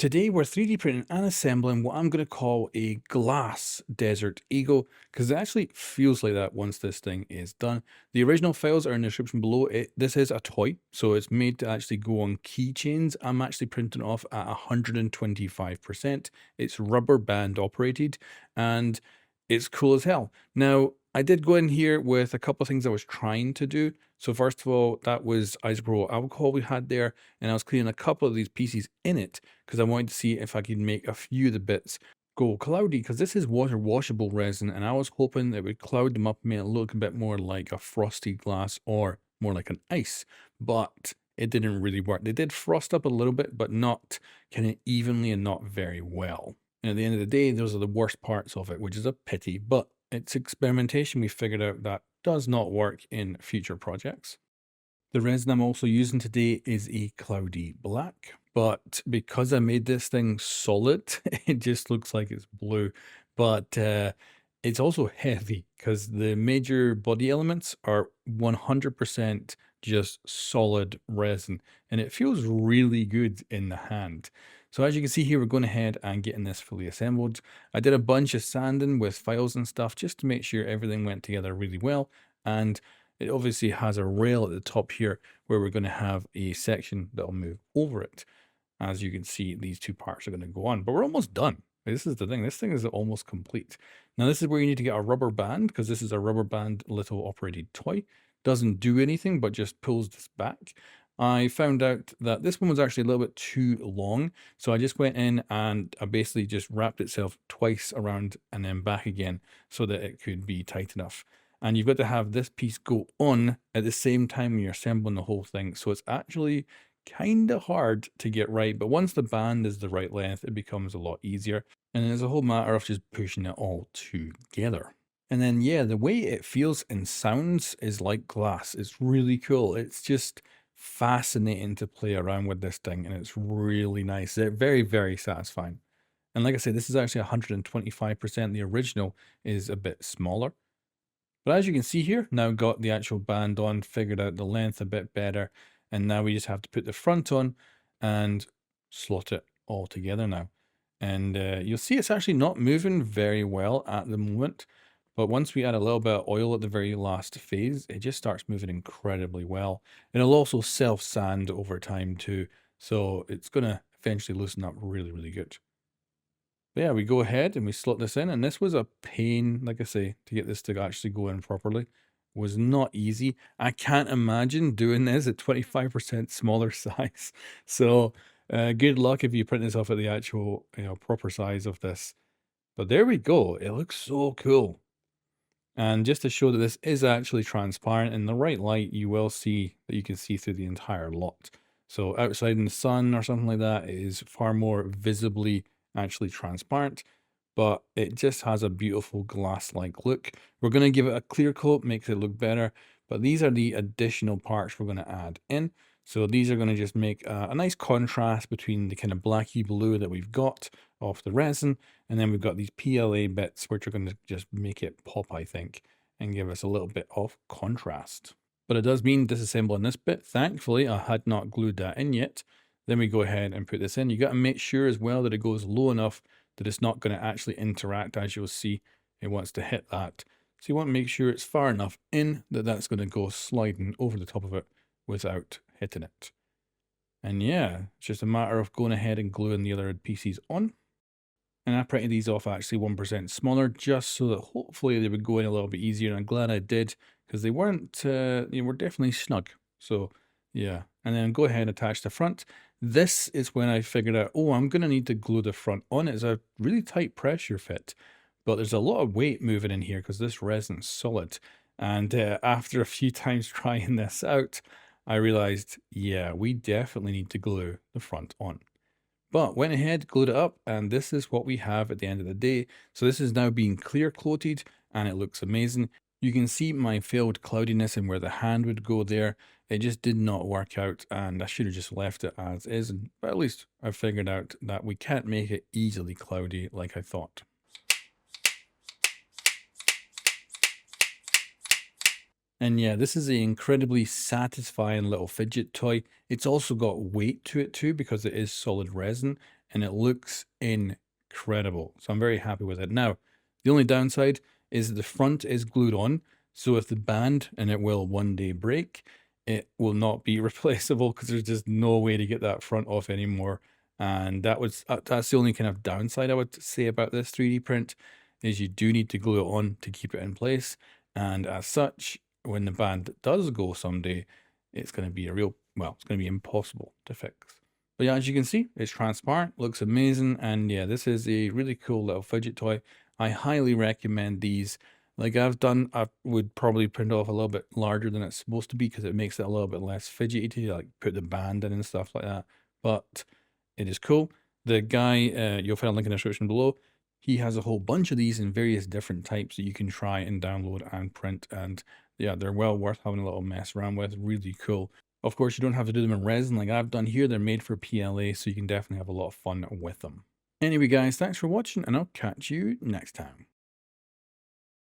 Today we're 3D printing and assembling what I'm going to call a glass desert eagle because it actually feels like that once this thing is done. The original files are in the description below. This is a toy, so it's made to actually go on keychains. I'm actually printing off at 125%. It's rubber band operated and it's cool as hell. Now, I did go in here with a couple of things I was trying to do. So first of all, that was isopropyl alcohol we had there, and I was cleaning a couple of these pieces in it because I wanted to see if I could make a few of the bits go cloudy, because this is water washable resin, and I was hoping it would cloud them up and make it look a bit more like a frosty glass or more like an ice, but it didn't really work. They did frost up a little bit, but not kind of evenly and not very well. And at the end of the day, those are the worst parts of it, which is a pity, but it's experimentation. We figured out that does not work in future projects. The resin I'm also using today is a cloudy black, but because I made this thing solid, it just looks like it's blue. But it's also heavy because the major body elements are 100% just solid resin, and it feels really good in the hand. So as you can see here, we're going ahead and getting this fully assembled. I did a bunch of sanding with files and stuff just to make sure everything went together really well. And it obviously has a rail at the top here where we're going to have a section that'll move over it. As you can see, these two parts are going to go on, but we're almost done. This is the thing. This thing is almost complete. Now, this is where you need to get a rubber band, because this is a rubber band little operated toy. Doesn't do anything, but just pulls this back. I found out that this one was actually a little bit too long. So I just went in and I basically just wrapped itself twice around and then back again so that it could be tight enough. And you've got to have this piece go on at the same time when you're assembling the whole thing. So it's actually kind of hard to get right, but once the band is the right length, it becomes a lot easier. And it's a whole matter of just pushing it all together. And then, yeah, the way it feels and sounds is like glass. It's really cool. It's just fascinating to play around with this thing, and it's really nice. It's very, very satisfying. And like I said, this is actually 125%. The original is a bit smaller. But as you can see here, now got the actual band on, figured out the length a bit better, and now we just have to put the front on and slot it all together now. And you'll see it's actually not moving very well at the moment, but once we add a little bit of oil at the very last phase, it just starts moving incredibly well. And it'll also self-sand over time too, so it's going to eventually loosen up really, really good. But yeah, we go ahead and we slot this in, and this was a pain, like I say, to get this to actually go in properly. Was not easy. I can't imagine doing this at 25% smaller size. So good luck if you print this off at the actual, proper size of this. But there we go. It looks so cool. And just to show that this is actually transparent, in the right light, you will see that you can see through the entire lot. So outside in the sun or something like that, it is far more visibly actually transparent, but it just has a beautiful glass-like look. We're going to give it a clear coat, makes it look better, but these are the additional parts we're going to add in. So these are going to just make a nice contrast between the kind of blacky blue that we've got off the resin, and then we've got these PLA bits which are going to just make it pop, I think, and give us a little bit of contrast. But it does mean disassembling this bit. Thankfully, I had not glued that in yet. Then we go ahead and put this in. You got to make sure as well that it goes low enough that it's not going to actually interact. As you'll see, it wants to hit that. So you want to make sure it's far enough in that that's going to go sliding over the top of it without hitting it. And yeah, it's just a matter of going ahead and gluing the other pieces on. And I printed these off actually 1% smaller, just so that hopefully they would go in a little bit easier. And I'm glad I did, because they weren't, they were definitely snug. So yeah, and then go ahead and attach the front. This is when I figured out, oh, I'm going to need to glue the front on. It's a really tight pressure fit, but there's a lot of weight moving in here because this resin's solid. And after a few times trying this out, I realized, yeah, we definitely need to glue the front on. But went ahead, glued it up, and this is what we have at the end of the day. So this is now being clear coated, and it looks amazing. You can see my failed cloudiness and where the hand would go there. It just did not work out, and I should have just left it as is. But at least I figured out that we can't make it easily cloudy like I thought. And yeah, this is an incredibly satisfying little fidget toy. It's also got weight to it too because it is solid resin. and it looks incredible. So I'm very happy with it. Now, the only downside is the front is glued on. So if the band, and it will one day break, it will not be replaceable because there's just no way to get that front off anymore. And that's the only kind of downside I would say about this 3D print is you do need to glue it on to keep it in place. And as such, when the band does go someday, it's going to be it's going to be impossible to fix. But yeah, as you can see, it's transparent, looks amazing. And yeah, this is a really cool little fidget toy. I highly recommend these. Like I would probably print off a little bit larger than it's supposed to be because it makes it a little bit less fidgety to like put the band in and stuff like that. But it is cool. The guy, you'll find a link in the description below. He has a whole bunch of these in various different types that you can try and download and print. And yeah, they're well worth having a little mess around with. Really cool. Of course, you don't have to do them in resin like I've done here. They're made for PLA, so you can definitely have a lot of fun with them. Anyway, guys, thanks for watching, and I'll catch you next time.